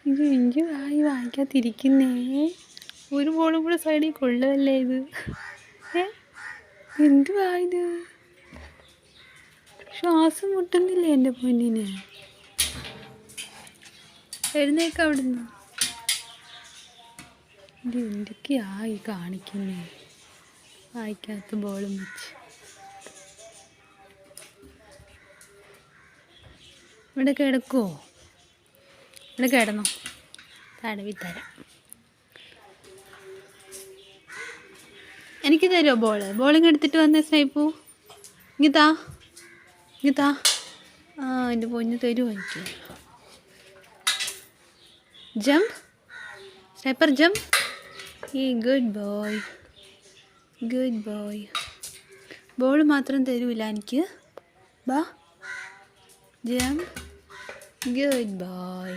ഇത് ഇഞ്ചി വായിക്കാതിരിക്കുന്നേ. ഒരു ബോളും കൂടെ സൈഡിൽ കൊള്ളുമല്ലേ ഇത്. എന്തുവാ ഇത്? ശ്വാസം മുട്ടുന്നില്ലേ എൻ്റെ പൊന്നിന്? എഴുന്നേക്ക അവിടുന്ന്. ഇത് എന്തൊക്കെയായി കാണിക്കുന്നേ? വായിക്കാത്ത ബോളും വെച്ച്. ഇവിടെ കിടക്കുമോ? ഇവിടെ കിടന്നോ? തടവി തരാം. എനിക്ക് തരുമോ ബോളിങ് എടുത്തിട്ട് വന്നേ സ്നൈപ്പു? ഗീതാ എൻ്റെ പൊന്ന് തരുമോ എനിക്ക്? Jump sniper jump. Good boy. Ball മാത്രം തരൂല എനിക്ക്. ബാ ജംപ്. Good boy.